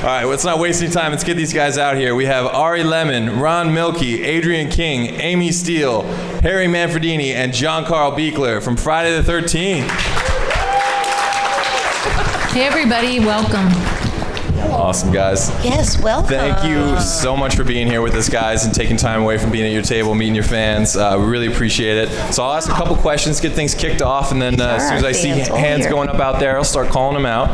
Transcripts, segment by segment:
All right, let's not waste any time. Let's get these guys out here. We have Ari Lehman, Ron Millkie, Adrienne King, Amy Steele, Harry Manfredini, and John Carl Buechler from Friday the 13th. Hey, everybody. Welcome. Awesome, guys. Yes, welcome. Thank you so much for being here with us, guys, and taking time away from being at your table, meeting your fans. We really appreciate it. So I'll ask a couple questions, get things kicked off, and then as soon as I see hands going up out there, I'll start calling them out.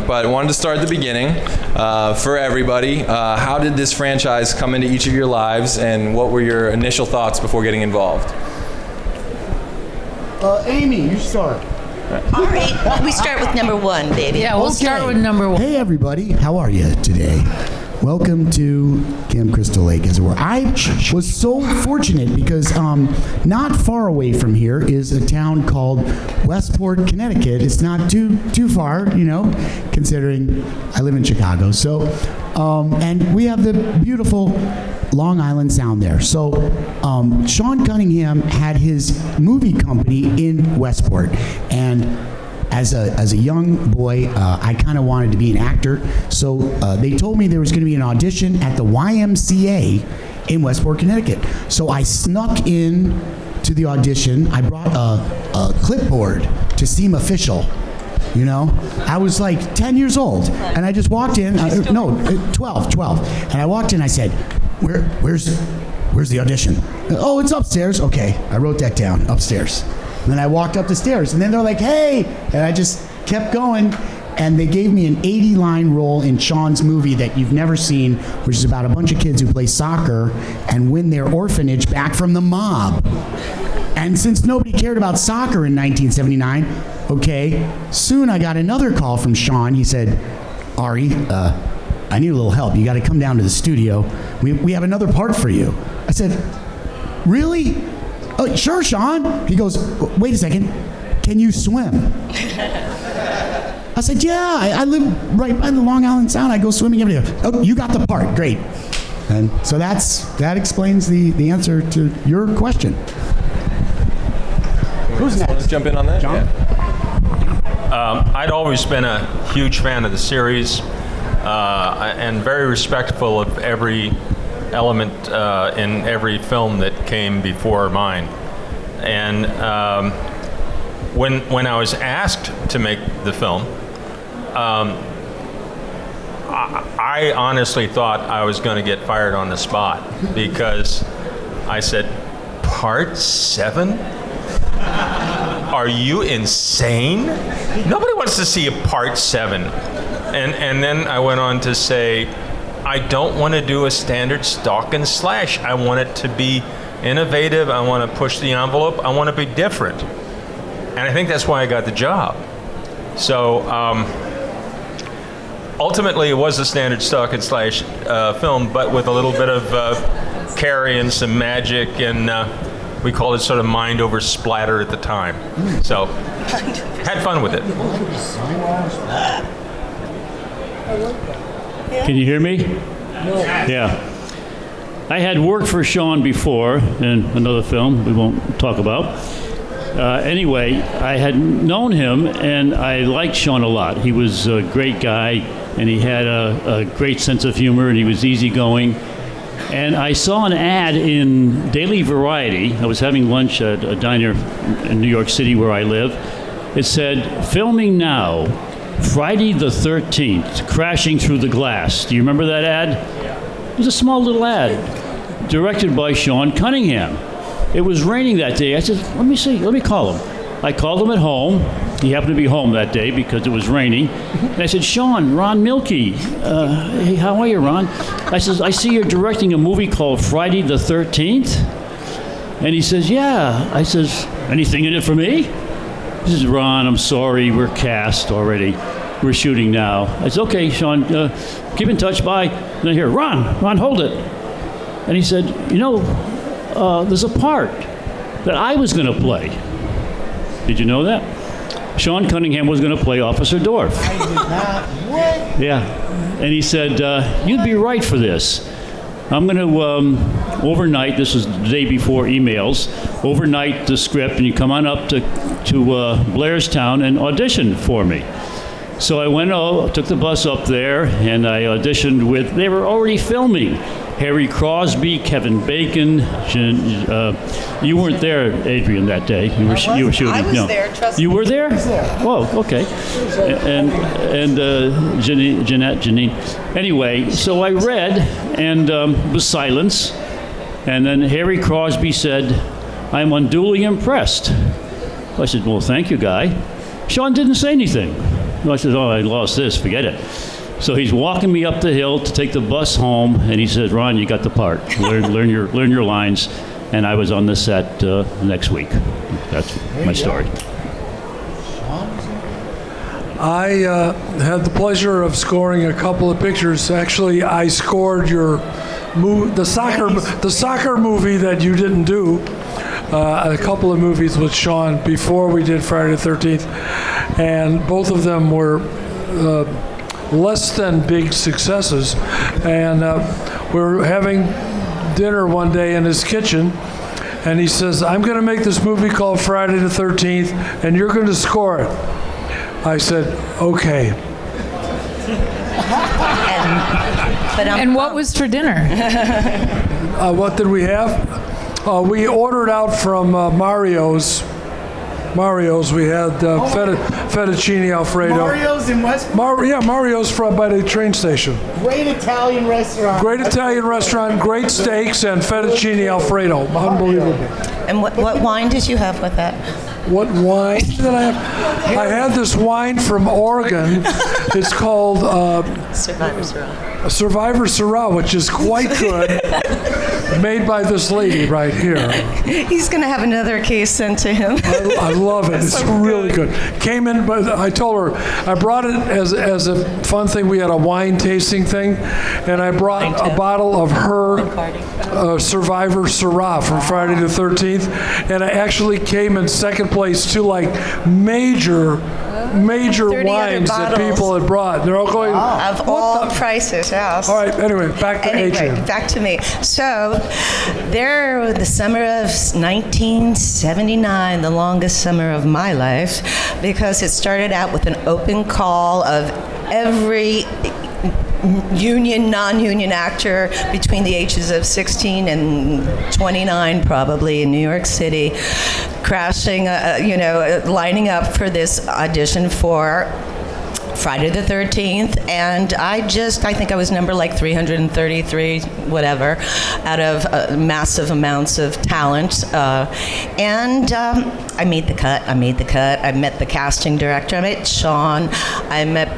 But I wanted to start at the beginning. For everybody, how did this franchise come into each of your lives, and what were your initial thoughts before getting involved? Amy, you start. All right, we start with number one, baby. Yeah, we'll start with number one. Hey, everybody. How are you today? Welcome to Camp Crystal Lake, as it were. I was so fortunate because not far away from here is a town called Westport, Connecticut. It's not too far, you know, considering I live in Chicago. So, and we have the beautiful Long Island Sound there. So, Sean Cunningham had his movie company in Westport, and as a young boy, I kind of wanted to be an actor. So they told me there was going to be an audition at the YMCA in Westport, Connecticut. So I snuck in to the audition. I brought a clipboard to seem official. You know, I was like 10 years old, and I just walked in. 12. And I walked in. I said, "Where's the audition?" "Oh, it's upstairs." Okay, I wrote that down. Upstairs. And then I walked up the stairs, and then they're like, "Hey!" And I just kept going, and they gave me an 80-line role in Sean's movie that you've never seen, which is about a bunch of kids who play soccer and win their orphanage back from the mob. And since nobody cared about soccer in 1979, okay, soon I got another call from Sean. He said, "Ari, I need a little help. You got to come down to the studio. We have another part for you." I said, "Really?" "Oh, sure, Sean." He goes, "Wait a second. Can you swim?" I said, "Yeah, I live right by the Long Island Sound. I go swimming every day." "Oh, you got the part. Great." And so that explains the answer to your question. Who's next? Let's jump in on that. John? Yeah. I'd always been a huge fan of the series and very respectful of every element in every film that came before mine. And when I was asked to make the film, I honestly thought I was going to get fired on the spot, because I said, "Part 7? Are you insane? Nobody wants to see a Part 7. And then I went on to say, I don't want to do a standard stalk and slash. I want it to be innovative. I want to push the envelope. I want to be different. And I think that's why I got the job. So ultimately, it was a standard stalk and slash film, but with a little bit of carry and some magic, and we called it sort of mind over splatter at the time. So had fun with it. Can you hear me? No. Yeah. I had worked for Sean before in another film we won't talk about. Anyway, I had known him, and I liked Sean a lot. He was a great guy, and he had a great sense of humor, and he was easygoing. And I saw an ad in Daily Variety. I was having lunch at a diner in New York City where I live. It said, "Filming now, Friday the 13th, crashing through the glass." Do you remember that ad? It was a small little ad, directed by Sean Cunningham. It was raining that day. I said, let me call him. I called him at home. He happened to be home that day because it was raining. And I said, "Sean, Ron Millkie. Hey, how are you, Ron?" I says, "I see you're directing a movie called Friday the 13th. And he says, "Yeah." I says, "Anything in it for me?" He says, "Ron, I'm sorry, we're cast already. We're shooting now." I said, "Okay, Sean, keep in touch, bye." And I hear, Ron, hold it." And he said, "There's a part that I was going to play." Did you know that? Sean Cunningham was going to play Officer Dorf. I did not. What? Yeah. And he said, "You'd be right for this. I'm going to overnight," this was the day before emails, "overnight the script, and you come on up to Blairstown and audition for me." So I went, took the bus up there, and I auditioned with, they were already filming. Harry Crosby, Kevin Bacon. You weren't there, Adrienne, that day. You were shooting. I was there, trust me. You were there? Whoa, okay. And Janine. Anyway, so I read, and was silence. And then Harry Crosby said, "I'm unduly impressed." I said, "Well, thank you, Guy." Sean didn't say anything. I said, "Oh, I lost this, forget it." So he's walking me up the hill to take the bus home, and he said, "Ron, you got the part. Learn your lines." And I was on the set next week. That's my story. I had the pleasure of scoring a couple of pictures. Actually, I scored the soccer movie that you didn't do. A couple of movies with Sean before we did Friday the 13th, and both of them were less than big successes. And we were having dinner one day in his kitchen, and he says, "I'm going to make this movie called Friday the 13th, and you're going to score it." I said, "Okay." And what was for dinner? What did we have? We ordered out from Mario's. We had fettuccine Alfredo. Mario's in Westport? Yeah, Mario's by the train station. Great Italian restaurant. Great steaks, and fettuccine Alfredo. Unbelievable. And what wine did you have with that? What wine did I have? I had this wine from Oregon. It's called Survivor Syrah, which is quite good. Made by this lady right here. He's going to have another case sent to him. I love it. It's really good. Came in, but I told her, I brought it as a fun thing. We had a wine tasting thing, and I brought a bottle of her Survivor Syrah from Friday the 13th, and I actually came in second place to major wines that people had brought. They're all going Of all prices, yes. All right, anyway, back to Adrienne. Back to me. So, the summer of 1979, the longest summer of my life, because it started out with an open call of every union, non-union actor between the ages of 16 and 29, probably, in New York City, crashing, lining up for this audition for Friday the 13th, and I think I was number 333, whatever, out of massive amounts of talent, and I made the cut. I met the casting director. I met Sean. I met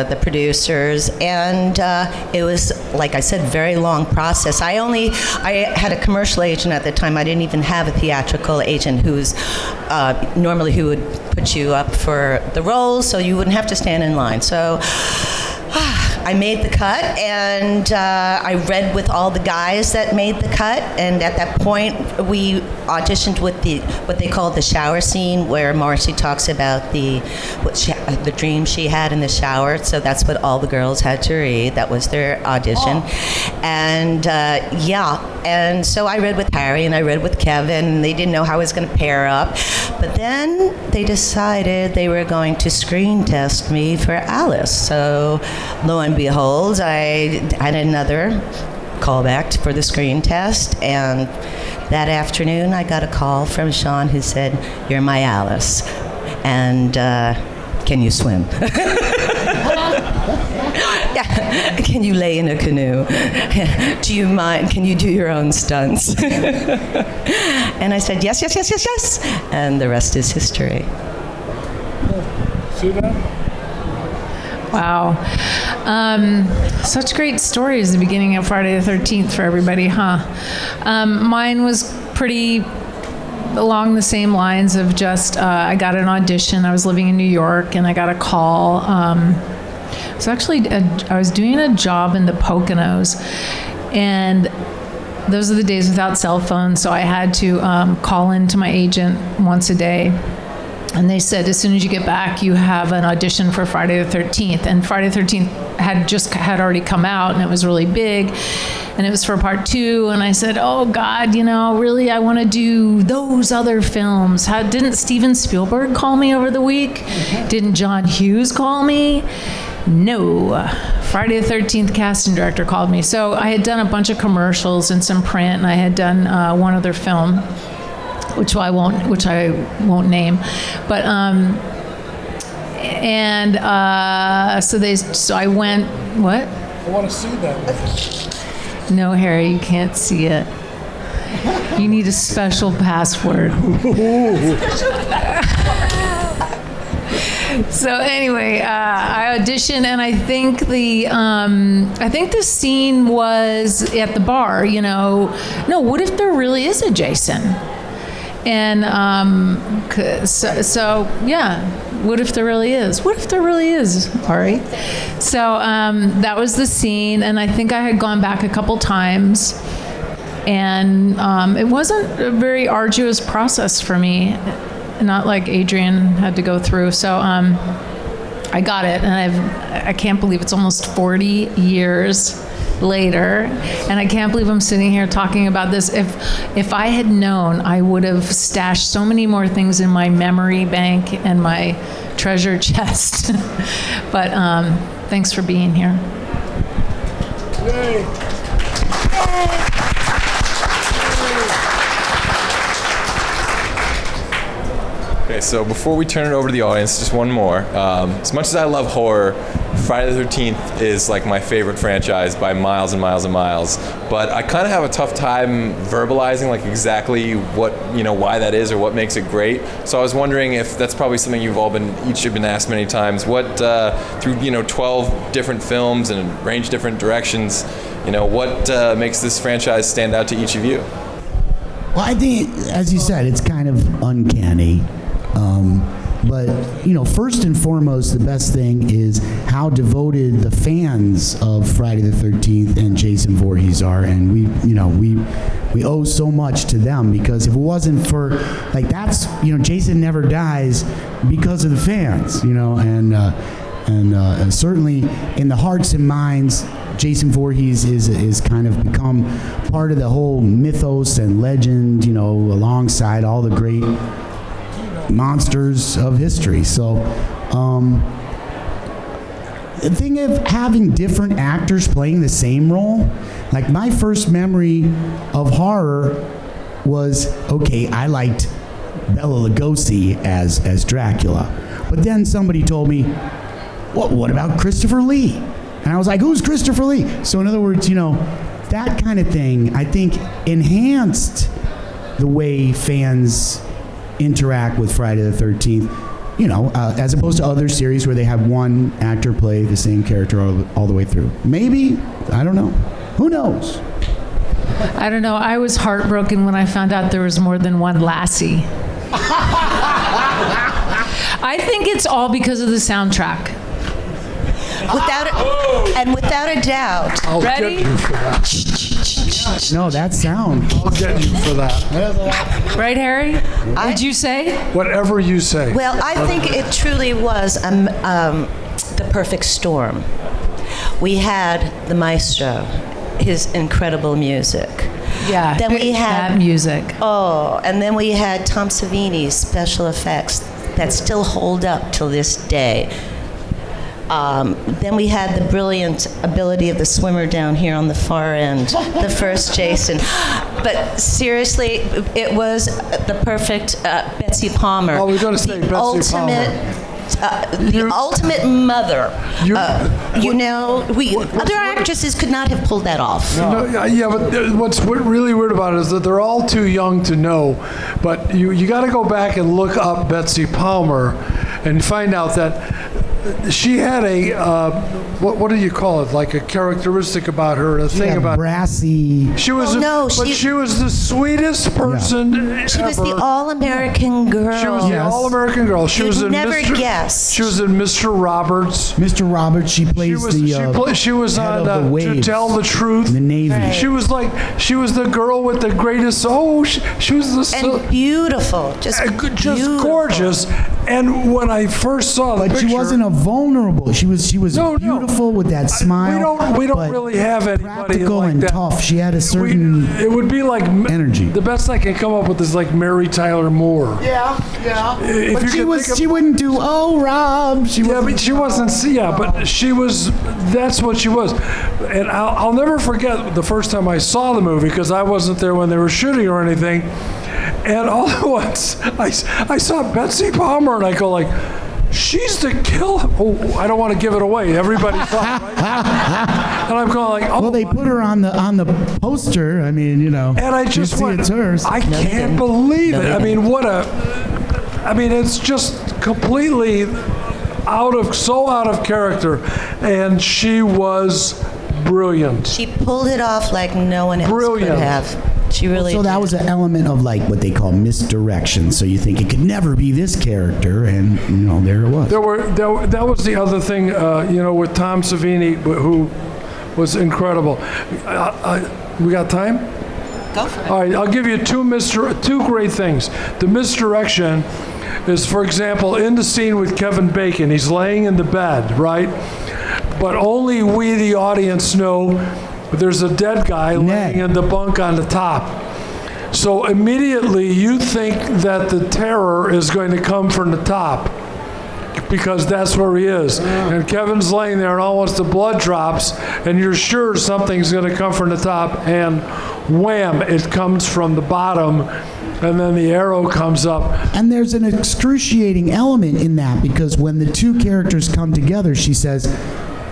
the producers, and it was, like I said, very long process. I had a commercial agent at the time. I didn't even have a theatrical agent who's normally who would put you up for the roles, so you wouldn't have to stand in line. So I made the cut, and I read with all the guys that made the cut, and at that point we auditioned with what they called the shower scene, where Marcy talks about the dream she had in the shower. So that's what all the girls had to read. That was their audition. And and so I read with Harry and I read with Kevin, and they didn't know how I was going to pair up. But then they decided they were going to screen test me for Alice. So lo and behold, I had another callback for the screen test, and that afternoon I got a call from Sean who said, "You're my Alice, and can you swim?" Yeah. "Can you lay in a canoe? Do you mind? Can you do your own stunts?" And I said, yes. And the rest is history. See that? Wow. Such great stories at the beginning of Friday the 13th for everybody, huh? Mine was pretty along the same lines of just, I got an audition. I was living in New York, and I got a call. I was doing a job in the Poconos, and those are the days without cell phones, so I had to call into my agent once a day. And they said, as soon as you get back, you have an audition for Friday the 13th. And Friday the 13th had already come out, and it was really big. and it was for part 2, and I said, oh God, really, I want to do those other films. Didn't Steven Spielberg call me over the week? Didn't John Hughes call me? No. Friday the 13th casting director called me. So I had done a bunch of commercials and some print, and I had done one other film, which I won't name, but so I went. What? I want to see that. No, Harry, you can't see it. You need a special password. So anyway, I auditioned, and I think the scene was at the bar. No, what if there really is a Jason? And so yeah, what if there really is? What if there really is? Ari. So that was the scene, and I think I had gone back a couple times, and it wasn't a very arduous process for me. Not like Adrienne had to go through. So I got it, and I can't believe it's almost 40 years later, and I can't believe I'm sitting here talking about this. If I had known, I would have stashed so many more things in my memory bank and my treasure chest. But thanks for being here. Yay. Okay, so before we turn it over to the audience, just one more. As much as I love horror, Friday the 13th is like my favorite franchise by miles and miles and miles. But I kind of have a tough time verbalizing like exactly what, why that is or what makes it great. So I was wondering if that's probably something you've all each have been asked many times. What, through 12 different films and range different directions, what makes this franchise stand out to each of you? Well, I think, as you said, it's kind of uncanny. But, first and foremost, the best thing is how devoted the fans of Friday the 13th and Jason Voorhees are. And we owe so much to them, because if it wasn't for, that's, Jason never dies because of the fans, and certainly in the hearts and minds, Jason Voorhees is kind of become part of the whole mythos and legend, alongside all the great monsters of history. So the thing of having different actors playing the same role, like my first memory of horror was, okay, I liked Bela Lugosi as Dracula, but then somebody told me, what about Christopher Lee? And I was like, who's Christopher Lee? So in other words, that kind of thing, I think, enhanced the way fans interact with Friday the 13th, as opposed to other series where they have one actor play the same character all the way through. Maybe, I don't know. Who knows? I don't know. I was heartbroken when I found out there was more than one Lassie. I think it's all because of the soundtrack. Without a doubt. I'll Ready? get you for that. No, that sound. I'll get you for that. Right, Harry? What'd you say? Whatever you say. Well, I think it truly was the perfect storm. We had the maestro, his incredible music. Yeah, Then we had that music. Oh, and then we had Tom Savini's special effects that still hold up till this day. Then we had the brilliant ability of the swimmer down here on the far end, the first Jason. But seriously, it was the perfect Betsy Palmer. Oh, we're going to say Betsy Palmer. The ultimate mother. Other actresses could not have pulled that off. Yeah, but what's really weird about it is that they're all too young to know. But you got to go back and look up Betsy Palmer and find out that she had a what do you call it? Like a characteristic about her, a thing about brassy. She was, she was the sweetest person ever. She was the all-American girl. She was the all-American girl. She was in never guess. She was in Mr. Roberts. Mr. Roberts. She plays she was on To Tell the Truth. The Navy. Right. She was the girl with the greatest. She was the and beautiful, just gorgeous. And when I first saw the picture, she wasn't a vulnerable. She was No. beautiful with that smile. We don't but really have anybody practical like and that. tough. She had a certain It would be like energy. The best I can come up with is like Mary Tyler Moore. Yeah. If But you she could was. think of- She wouldn't do. Oh, Rob. But she wasn't. Yeah, but she was. That's what she was. And I'll never forget the first time I saw the movie, because I wasn't there when they were shooting or anything. And all at once, I saw Betsy Palmer, and I go like, she's the killer. Oh, I don't want to give it away. Everybody saw it, right? And I'm going like, oh. Well, they put her on the poster. I mean, you know. And I just you see went, it's hers. I can't believe it. I mean, it's just completely out of character, and she was brilliant. She pulled it off like no one else Brilliant. could have. She really So that did. was an element of like what they call misdirection. So you think it could never be this character, and there it was. That was the other thing, with Tom Savini, who was incredible. We got time? Go for it. All right, I'll give you two great things. The misdirection is, for example, in the scene with Kevin Bacon, he's laying in the bed, right? But only we, the audience, know there's a dead guy laying in the bunk on the top. So immediately you think that the terror is going to come from the top, because that's where he is. And Kevin's laying there and almost the blood drops, and you're sure something's going to come from the top, and wham, it comes from the bottom, and then the arrow comes up. And there's an excruciating element in that, because when the two characters come together, she says,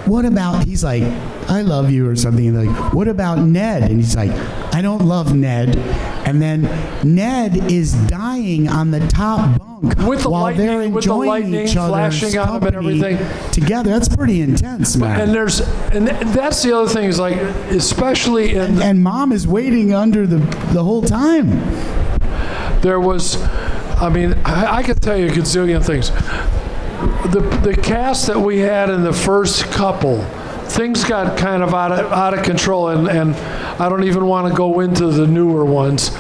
what about, he's like, I love you or something. And they're like, what about Ned? And he's like, I don't love Ned. And then Ned is dying on the top bunk With the while lightning- they're with the enjoying lightning each other's flashing on them and company everything. together. That's pretty intense, man. And that's the other thing, is like, especially in And Mom is waiting under the whole time. there was, I could tell you a gazillion things. The cast that we had in the first couple, things got kind of out of control, and I don't even want to go into the newer ones,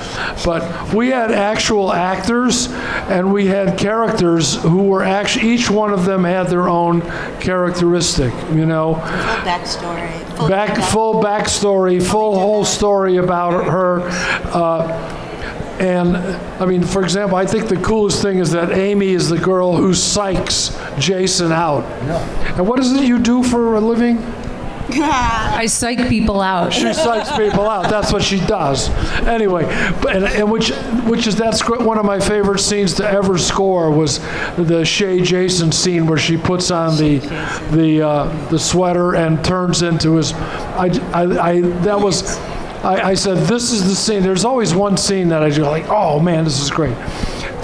but we had actual actors and we had characters who were actually, each one of them had their own characteristic, Full backstory. full backstory, full whole story about her. And for example, I think the coolest thing is that Amy is the girl who psychs Jason out. And what is it you do for a living? I psych people out. She psychs people out. That's what she does. Anyway, that's one of my favorite scenes to ever score, was the Shay Jason scene where she puts on the sweater and turns into his. I said, this is the scene. There's always one scene that I do like, oh man, this is great.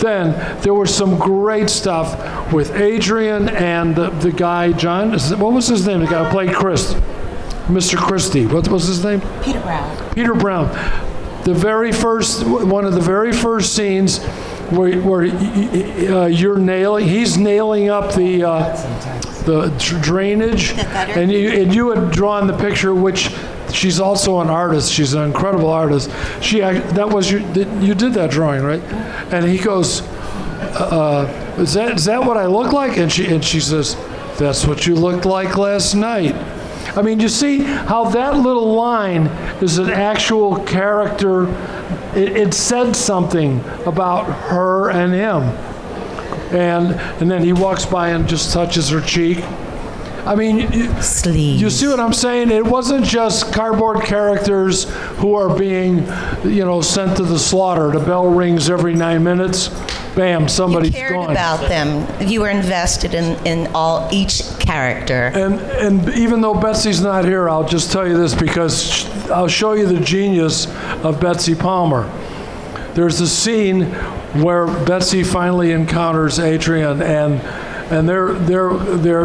Then there was some great stuff with Adrienne and the guy, John, what was his name? The guy who played Mr. Christie. What was his name? Peter Brown. Peter Brown. One of the very first scenes where he's nailing up the drainage, and you had drawn the picture, which she's also an artist. She's an incredible artist. You did that drawing, right? And he goes, is that what I look like? And she says, that's what you looked like last night. You see how that little line is an actual character. It said something about her and him. And then he walks by and just touches her cheek. You see what I'm saying? It wasn't just cardboard characters who are being, sent to the slaughter. The bell rings every 9 minutes. Bam, somebody's You cared gone. about them. You were invested in each character. And even though Betsy's not here, I'll just tell you this, because I'll show you the genius of Betsy Palmer. There's a scene where Betsy finally encounters Adrienne, and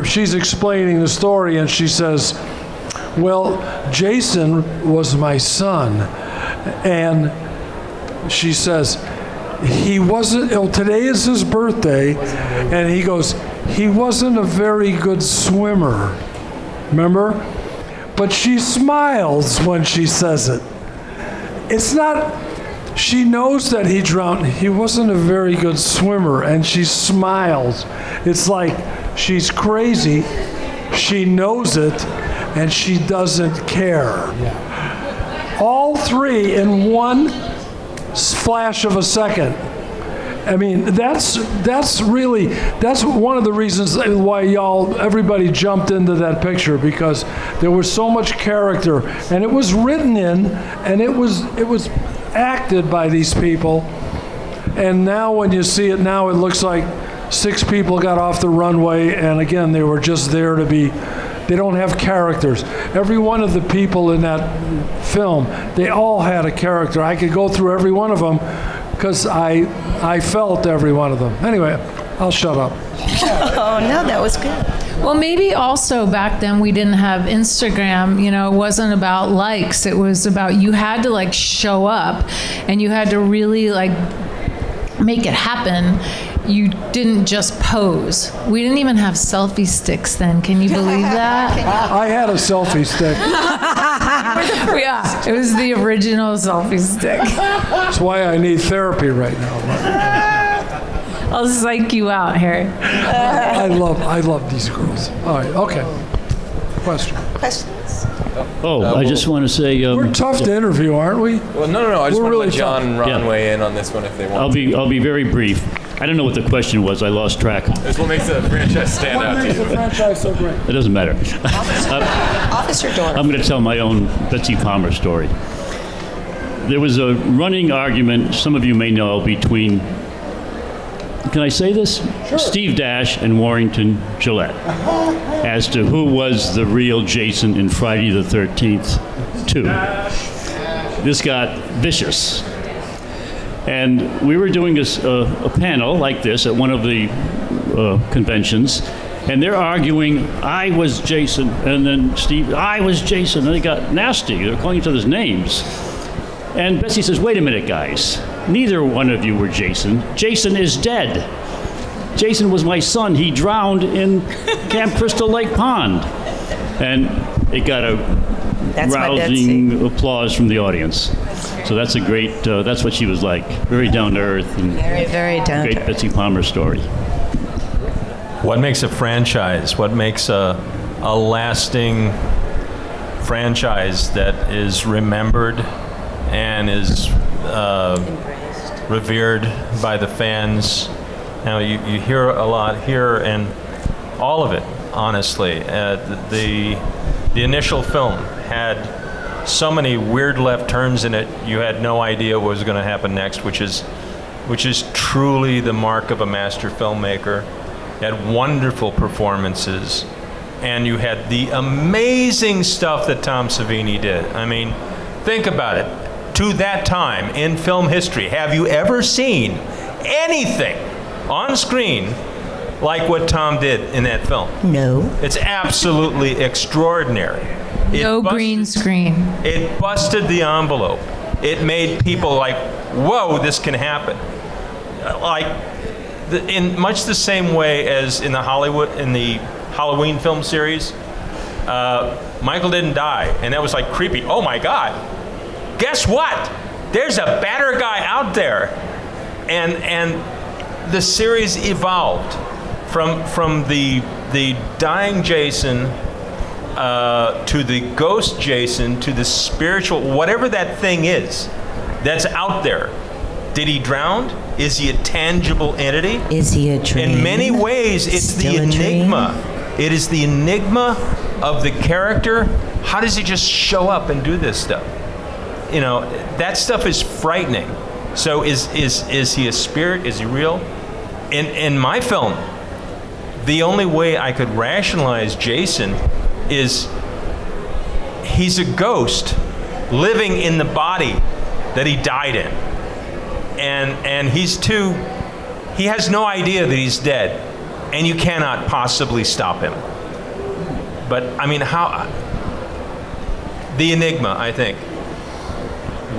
she's explaining the story, and she says, well, Jason was my son. And she says, he wasn't, today is his birthday, and he goes, he wasn't a very good swimmer, remember? But she smiles when she says it. It's not, she knows that he drowned. He wasn't a very good swimmer, and she smiles. It's like, She's crazy. She knows it, and she doesn't care. All three in one flash of a second. I mean, that's one of the reasons why everybody jumped into that picture, because there was so much character, and it was written in, and it was acted by these people. And now when you see it now, it looks like 6 people got off the runway, and again, they were just there to be. They don't have characters. Every one of the people in that film, they all had a character. I could go through every one of them because I felt every one of them. Anyway, I'll shut up. Oh, no, that was good. Well, maybe also back then we didn't have Instagram. You know, it wasn't about likes. It was about you had to like show up, and you had to really like make it happen. You didn't just pose. We didn't even have selfie sticks then. Can you believe that? I had a selfie stick. Yeah, it was the original selfie stick. That's why I need therapy right now. I'll psych you out, Harry. I love these girls. All right, okay. Questions? I just want to say We're tough to interview, aren't we? Well, no. I just We're want to really let John and Ron Yeah. weigh in on this one if they want. I'll be very brief. I don't know what the question was. I lost track. That's what makes the franchise stand What out to makes the you. franchise so great? It doesn't matter. Officer Dorf. I'm going to tell my own Betsy Palmer story. There was a running argument, some of you may know, between, can I say this? Sure. Steve Dash and Warrington Gillette as to who was the real Jason in Friday the 13th 2. This got vicious. And we were doing a panel like this at one of the conventions, and they're arguing, I was Jason, and then Steve, I was Jason, and they got nasty. They're calling each other's names. And Betsy says, wait a minute, guys. Neither one of you were Jason. Jason is dead. Jason was my son. He drowned in Camp Crystal Lake Pond. And it got a rousing applause from the audience. So that's a great, that's what she was like. Very down to earth. And Very, very down to great earth. Betsy Palmer story. What makes a franchise? What makes a lasting franchise that is remembered and is revered by the fans? Now, you hear a lot here, and all of it, honestly. The initial film had so many weird left turns in it, you had no idea what was going to happen next, which is truly the mark of a master filmmaker. You had wonderful performances, and you had the amazing stuff that Tom Savini did. I mean, think about it. To that time in film history, have you ever seen anything on screen like what Tom did in that film? No. It's absolutely extraordinary. No green screen. It busted the envelope. It made people like, whoa, this can happen. Like, in much the same way as in the Halloween film series, Michael didn't die, and that was like creepy. Oh my God, guess what? There's a better guy out there. And the series evolved from the dying Jason to the ghost Jason, to the spiritual, whatever that thing is that's out there. Did he drown? Is he a tangible entity? Is he a dream? In many ways, it's Still the a enigma. dream? It is the enigma of the character. How does he just show up and do this stuff? You know, that stuff is frightening. So is he a spirit? Is he real? In my film, the only way I could rationalize Jason is he's a ghost living in the body that he died in. And he has no idea that he's dead, and you cannot possibly stop him. But I mean, the enigma, I think.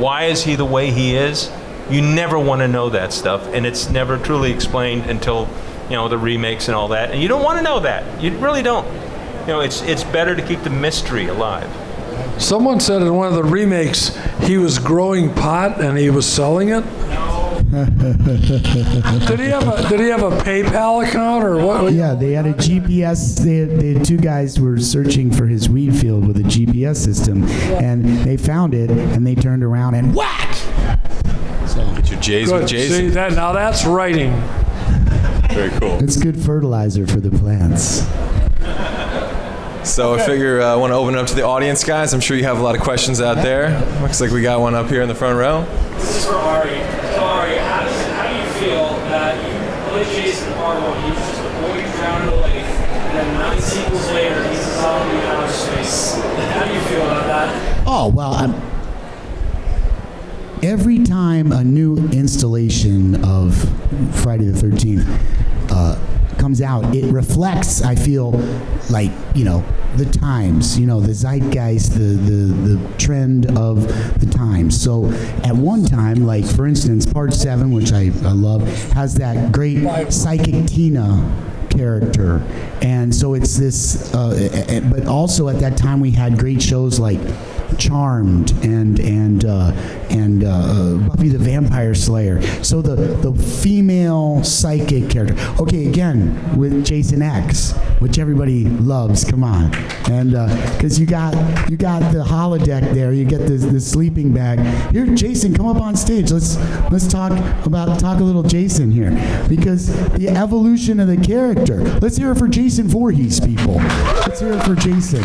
Why is he the way he is? You never want to know that stuff, and it's never truly explained until, the remakes and all that. And you don't want to know that. You really don't. It's better to keep the mystery alive. Someone said in one of the remakes he was growing pot and he was selling it. Did he have a PayPal account or what? Yeah, they had a GPS. They had two guys who were searching for his weed field with a GPS system, and they found it, and they turned around and whack! Get your J's Good. with Jason. See, now that's writing. Very cool. It's good fertilizer for the plants. So I figure I want to open it up to the audience, guys. I'm sure you have a lot of questions out there. Looks like we got one up here in the front row. This is for Ari. Ari, how do you feel that you played Jason in part 1? He was just a boy drowned in a lake, and then 9 sequels later, he's a zombie in outer space. How do you feel about that? Oh, well, every time a new installation of Friday the 13th comes out, it reflects, I feel, like, the times, the zeitgeist, the trend of the times. So at one time, like, for instance, Part 7, which I love, has that great Psychic Tina character. And so it's this, but also at that time we had great shows like Charmed and Buffy the Vampire Slayer. So the female psychic character. Okay, again with Jason X, which everybody loves. Come on, and because you got the holodeck there, you get the sleeping bag. Here, Jason, come up on stage. Let's talk a little Jason here, because the evolution of the character. Let's hear it for Jason Voorhees, people. Let's hear it for Jason.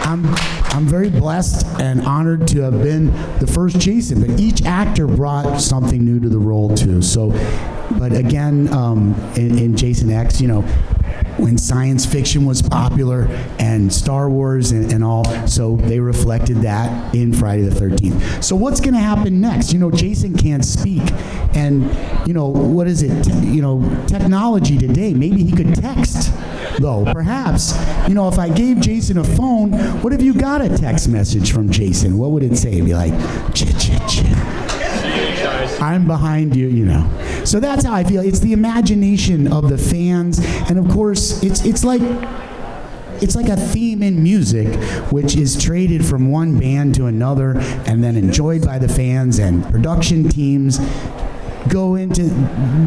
I'm very blessed and honored to have been the first Jason, but each actor brought something new to the role too. So, but again, in Jason X, when science fiction was popular and Star Wars and all, so they reflected that in Friday the 13th. So what's going to happen next? Jason can't speak, and what is it? Technology today. Maybe he could text. Though, perhaps, if I gave Jason a phone, what if you got a text message from Jason? What would it say? It'd be like, chit, chit, chit. I'm behind you, So that's how I feel. It's the imagination of the fans, and of course, it's like a theme in music, which is traded from one band to another, and then enjoyed by the fans and production teams. Go into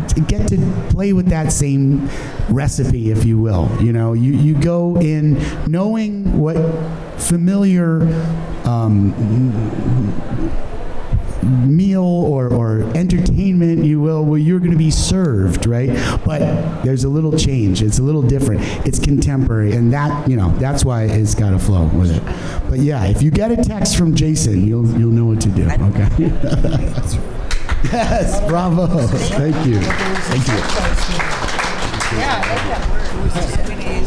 to get to play with that same recipe, if you will. You go in knowing what familiar meal or entertainment, you will, where you're going to be served, right? But there's a little change. It's a little different. It's contemporary, and that's why it's got to flow with it. But yeah, if you get a text from Jason, you'll know what to do. Okay. Yes, bravo. Thank you.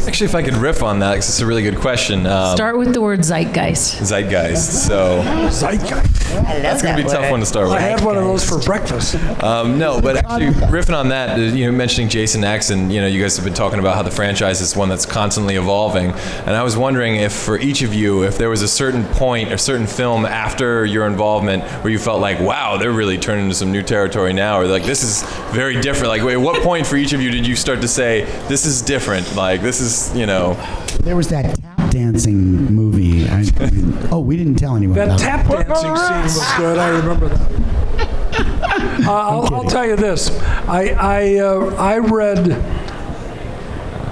Actually, if I could riff on that, because it's a really good question. Start with the word zeitgeist. Zeitgeist. So Zeitgeist. that's going to be a tough one to start with. I had one of those for breakfast. No, but actually riffing on that, mentioning Jason X, and you guys have been talking about how the franchise is one that's constantly evolving. And I was wondering if for each of you, if there was a certain point, a certain film after your involvement where you felt like, wow, they're really turning into some new territory now, or like this is very different. Like, at what point for each of you did you start to say this is different? Like this is, There was that tap dancing movie. We didn't tell anyone. That tap dancing scene was good. I remember that. I'll tell you this. I read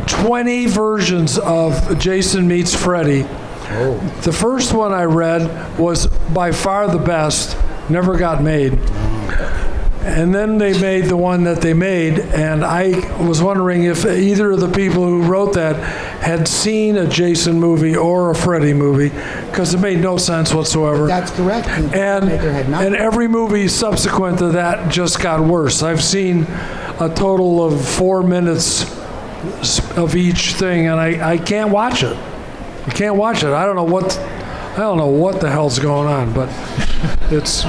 20 versions of Jason Meets Freddy. Oh. The first one I read was by far the best. Never got made. And then they made the one that they made, and I was wondering if either of the people who wrote that had seen a Jason movie or a Freddy movie, because it made no sense whatsoever. That's correct. And every movie subsequent to that just got worse. I've seen a total of 4 minutes of each thing, and I can't watch it. I can't watch it. I don't know what the hell's going on, but it's...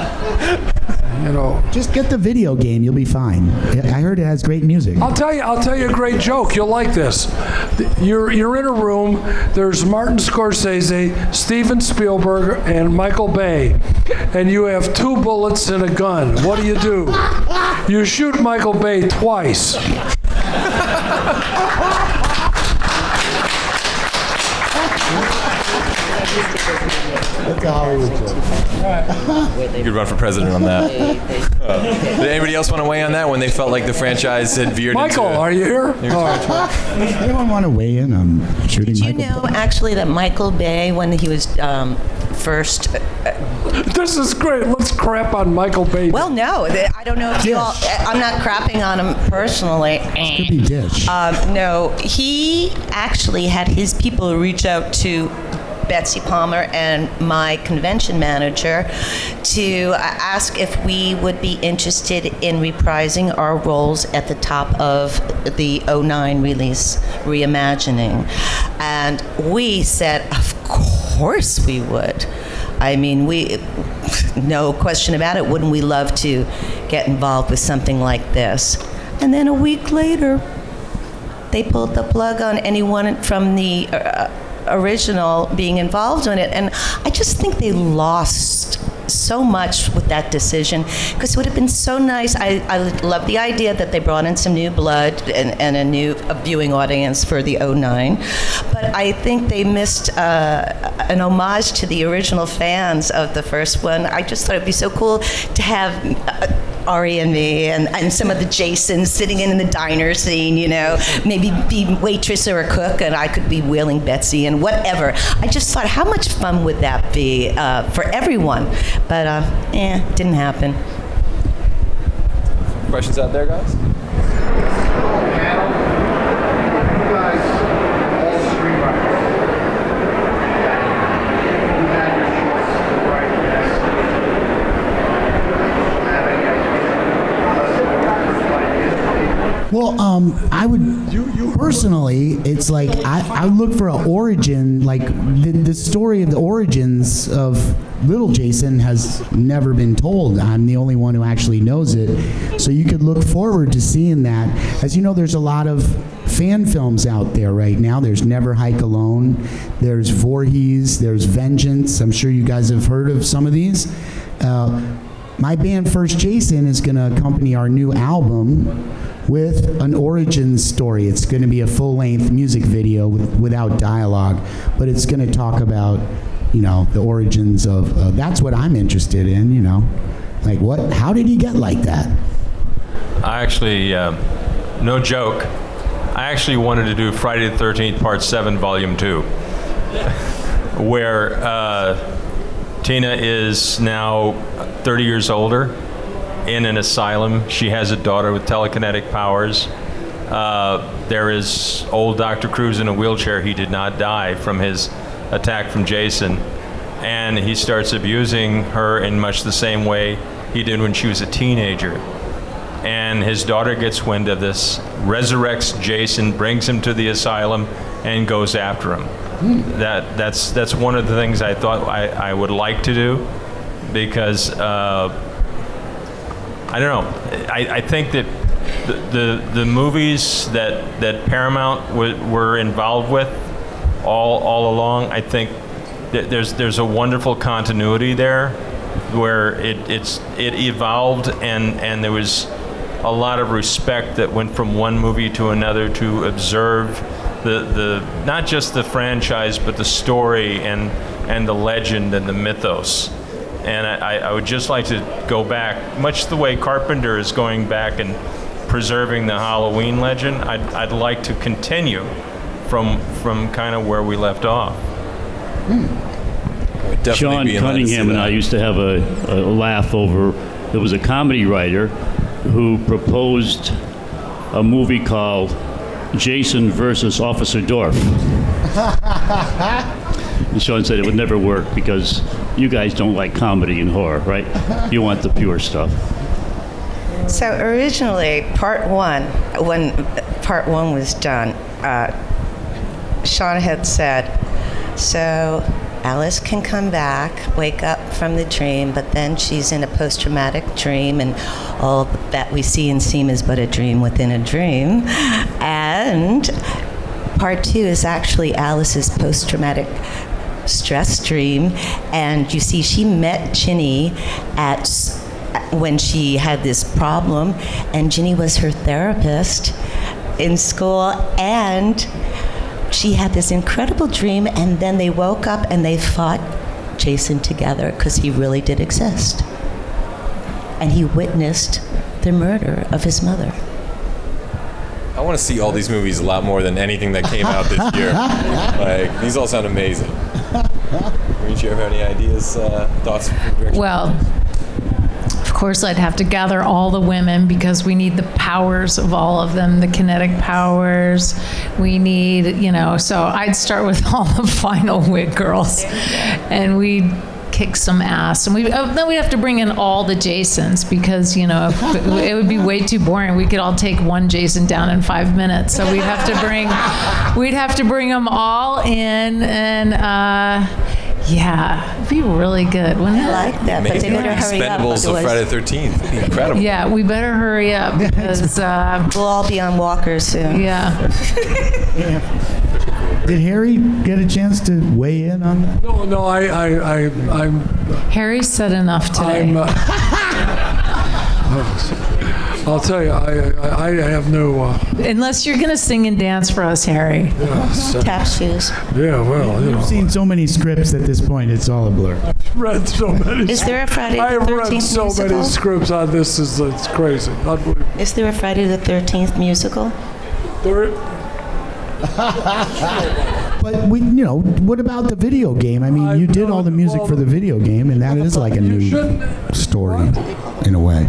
Just get the video game, you'll be fine. I heard it has great music. I'll tell you a great joke. You'll like this. You're in a room. There's Martin Scorsese, Steven Spielberg, and Michael Bay, and you have 2 bullets and a gun. What do? You shoot Michael Bay twice. That's a Hollywood joke. You could run for president on that. Did anybody else want to weigh on that when they felt like the franchise had veered Michael, into are you here? Anyone want to weigh in on shooting Did you Michael? know actually that Michael Bay, when he was first, This is great. Let's crap on Michael Bay. well, no, I don't know if you all, I'm not crapping on him personally. Could be Dish. No, he actually had his people reach out to Betsy Palmer and my convention manager to ask if we would be interested in reprising our roles at the top of the 09 release reimagining. And we said, of course we would. I mean, no question about it, wouldn't we love to get involved with something like this? And then a week later, they pulled the plug on anyone from the original being involved in it. And I just think they lost so much with that decision, because it would have been so nice. I love the idea that they brought in some new blood and a new viewing audience for the 09. But I think they missed an homage to the original fans of the first one. I just thought it'd be so cool to have Ari and me and some of the Jasons sitting in the diner scene, you know, maybe be waitress or a cook, and I could be Wheeling Betsy and whatever. I just thought, how much fun would that be for everyone? But didn't happen. questions out there, guys? Well, I would personally. It's like I would look for an origin. Like the story of the origins of Little Jason has never been told. I'm the only one who actually knows it. So you could look forward to seeing that. As you know, there's a lot of fan films out there right now. There's Never Hike Alone. There's Voorhees. There's Vengeance. I'm sure you guys have heard of some of these. My band First Jason is going to accompany our new album with an origin story. It's going to be a full-length music video without dialogue, but it's going to talk about, you know, the origins of. That's what I'm interested in. You know, like what? How did he get like that? I actually, no joke, I actually wanted to do Friday the 13th Part 7 Volume 2, where Tina is now 30 years older, in an asylum. She has a daughter with telekinetic powers. There is old Dr. Cruz in a wheelchair. He did not die from his attack from Jason. And he starts abusing her in much the same way he did when she was a teenager. And his daughter gets wind of this, resurrects Jason, brings him to the asylum, and goes after him. That's one of the things I thought I would like to do, because I don't know. I think that the movies that Paramount were involved with all along, I think that there's a wonderful continuity there, where it evolved, and there was a lot of respect that went from one movie to another to observe the not just the franchise, but the story and the legend and the mythos. And I would just like to go back, much the way Carpenter is going back and preserving the Halloween legend. I'd like to continue from kind of where we left off. Sean Cunningham and I used to have a laugh over, there was a comedy writer who proposed a movie called Jason versus Officer Dorf. And Sean said it would never work because you guys don't like comedy and horror, right? You want the pure stuff. So originally, part one, when part one was done, Sean had said, so Alice can come back, wake up from the dream, but then she's in a post-traumatic dream, and all that we see and seem is but a dream within a dream. And part two is actually Alice's post-traumatic stress dream, and you see she met Ginny when she had this problem, and Ginny was her therapist in school, and she had this incredible dream, and then they woke up and they fought Jason together because he really did exist. And he witnessed the murder of his mother. I want to see all these movies a lot more than anything that came out this year. Like, these all sound amazing. Would you have any ideas, thoughts? Well, of course, I'd have to gather all the women because we need the powers of all of them, the kinetic powers. We need, so I'd start with all the final wig girls, and we'd kick some ass. And then we have to bring in all the Jasons because, it would be way too boring. We could all take one Jason down in 5 minutes. So we'd have to bring them all in, and yeah, it'd be really good, wouldn't it? I like that, but they better hurry up. Expendables of Friday the 13th. It'd be incredible. Yeah, we better hurry up because we'll all be on walkers soon. Yeah. Did Harry get a chance to weigh in on that? No, I'm. Harry said enough today. I'll tell you, I have no. Unless you're gonna sing and dance for us, Harry. Tap shoes. Yeah, well, I've seen so many scripts at this point, it's all a blur. I've read so many. Is there a Friday the 13th I've read so musical? many scripts on this. It's crazy. Unbelievable. Is there a Friday the 13th musical? But what about the video game? I mean, you did all the music for the video game, and that is like a new story in a way.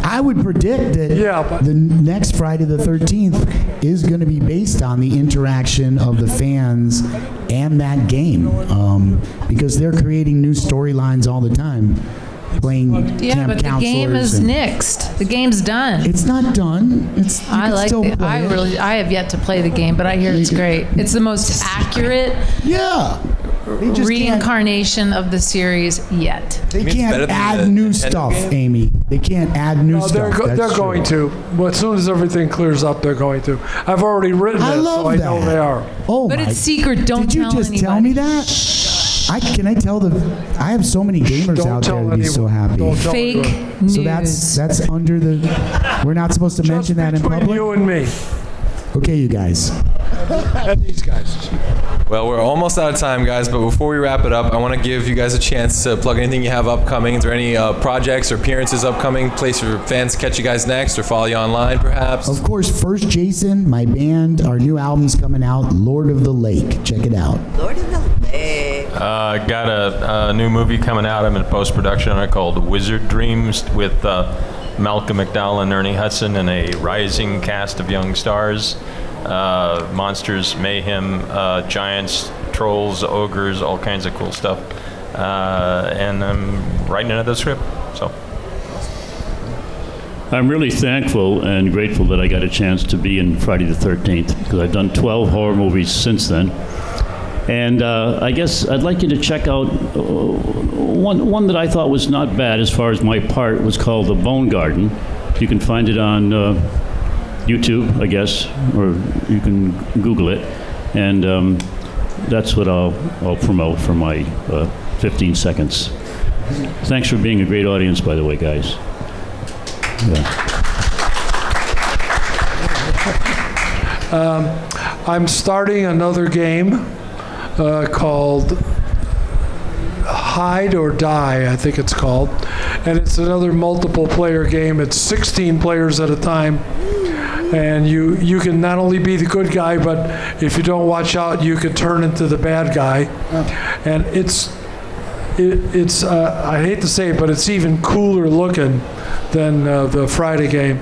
I would predict that the next Friday the 13th is going to be based on the interaction of the fans and that game, because they're creating new storylines all the time. Playing camp but the game is nixed. The game's done. It's not done. I have yet to play the game, but I hear it's great. It's the most accurate reincarnation of the series yet. They can't add new stuff, Amy. They can't add new stuff. They're going to. Well, as soon as everything clears up, they're going to. I've already written it, so I know they are. Oh, but it's secret. Don't tell anybody. Did you just tell me that? I have so many gamers out there to be so happy. Fake news. So that's under the. We're not supposed to mention that in public. You and me. Okay, you guys. And these guys. Well, we're almost out of time, guys, but before we wrap it up, I want to give you guys a chance to plug anything you have upcoming. Is there any projects or appearances upcoming, place for fans to catch you guys next or follow you online, perhaps? Of course, First Jason, my band, our new album's coming out, Lord of the Lake. Check it out. Lord of the Lake. Got a new movie coming out. I'm in post-production on it called Wizard Dreams with Malcolm McDowell and Ernie Hudson and a rising cast of young stars. Monsters, mayhem, giants, trolls, ogres, all kinds of cool stuff. And I'm writing another script, so. I'm really thankful and grateful that I got a chance to be in Friday the 13th because I've done 12 horror movies since then. And I guess I'd like you to check out one that I thought was not bad as far as my part was called The Bone Garden. You can find it on YouTube, I guess, or you can Google it. And that's what I'll promote for my 15 seconds. Thanks for being a great audience, by the way, guys. I'm starting another game called Hide or Die, I think it's called. And it's another multiple player game. It's 16 players at a time. And you can not only be the good guy, but if you don't watch out, you could turn into the bad guy. And it's I hate to say it, but it's even cooler looking than the Friday game.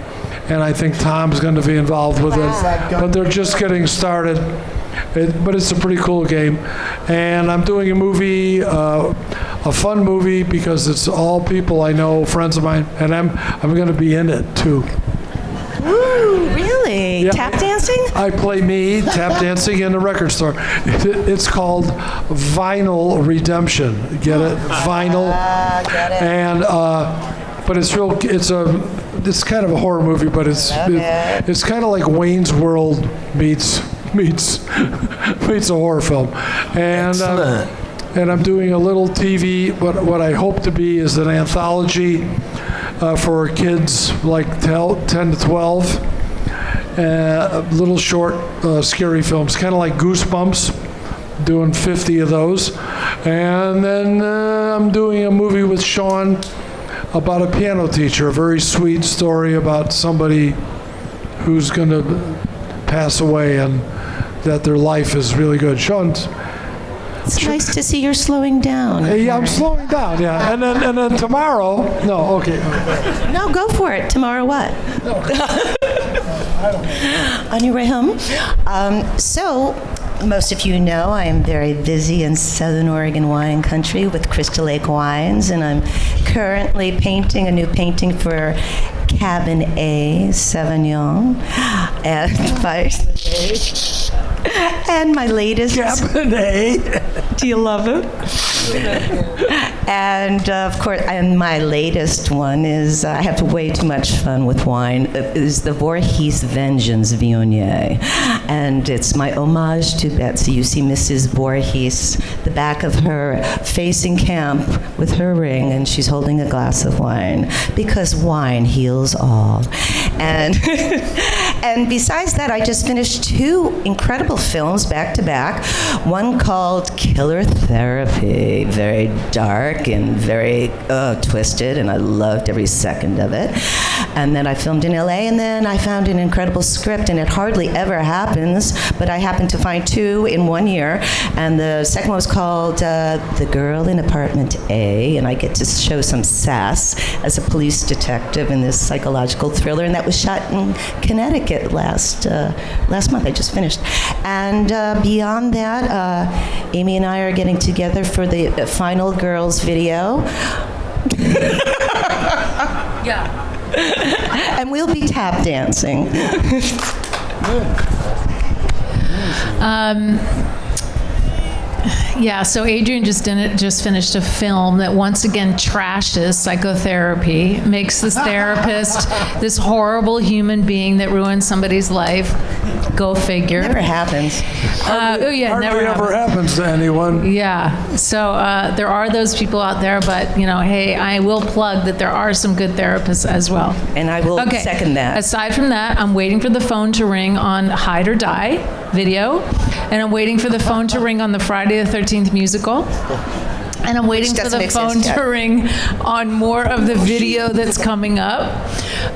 And I think Tom's going to be involved with it. But they're just getting started. But it's a pretty cool game. And I'm doing a movie, a fun movie, because it's all people I know, friends of mine, and I'm going to be in it too. Woo, really? Yeah. Tap dancing? I play me, tap dancing in a record store. It's called Vinyl Redemption. Get it? Vinyl. Get it. And but it's real. It's kind of a horror movie, but it's kind of like Wayne's World meets a horror film. And I'm doing a little TV. What I hope to be is an anthology for kids like 10 to 12. Little short scary films, kind of like Goosebumps, doing 50 of those. And then I'm doing a movie with Sean about a piano teacher, a very sweet story about somebody who's going to pass away and that their life is really good. Sean's... It's nice to see you're slowing down. Yeah, I'm slowing down, yeah. And then tomorrow... No, okay. No, go for it. Tomorrow what? On your way home? So, most of you know I am very busy in Southern Oregon wine country with Crystal Lake Wines, and I'm currently painting a new painting for Cabernet Sauvignon and my latest... Cabernet. Do you love it? And of course, and my latest one is, I have way too much fun with wine, is the Voorhees Vengeance Viognier. And it's my homage to Betsy. You see Mrs. Voorhees, the back of her facing camp with her ring, and she's holding a glass of wine, because wine heals all. And and besides that, I just finished 2 incredible films back to back. One called Killer Therapy, very dark and very twisted, and I loved every second of it. And then I filmed in LA, and then I found an incredible script, and it hardly ever happens, but I happened to find 2 in 1 year. And the second one was called The Girl in Apartment A, and I get to show some sass as a police detective in this psychological thriller, and that was shot in Connecticut last month. I just finished. And beyond that, Amy and I are getting together for the Final Girls video. Yeah. And we'll be tap dancing. Yeah, so Adrienne just finished a film that once again trashes psychotherapy, makes this therapist this horrible human being that ruins somebody's life. Go figure. Never happens. Hardly ever happens to anyone. Yeah, so there are those people out there, but hey, I will plug that there are some good therapists as well. And I will second that. Aside from that, I'm waiting for the phone to ring on Hide or Die video, and I'm waiting for the phone to ring on the Friday the 13th musical. And I'm waiting for the phone to ring on more of the video that's coming up.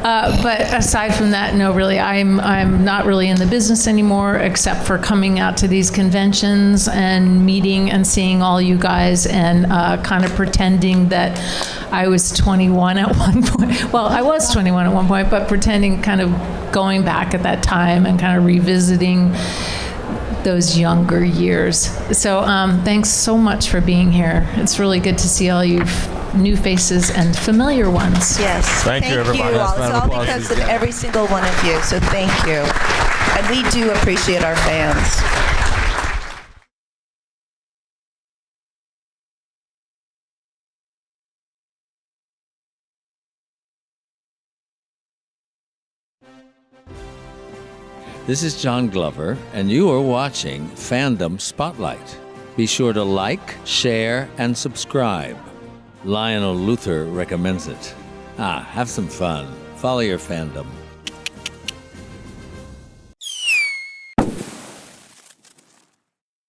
But aside from that, no, really, I'm not really in the business anymore, except for coming out to these conventions and meeting and seeing all you guys and kind of pretending that I was 21 at one point. Well, I was 21 at one point, but pretending, kind of going back at that time and kind of revisiting those younger years. So thanks so much for being here. It's really good to see all you new faces and familiar ones. Yes. Thank you, everybody. It's all because of every single one of you, so thank you. And we do appreciate our fans. This is John Glover, and you are watching Fandom Spotlight. Be sure to like, share, and subscribe. Lionel Luther recommends it. Have some fun. Follow your fandom.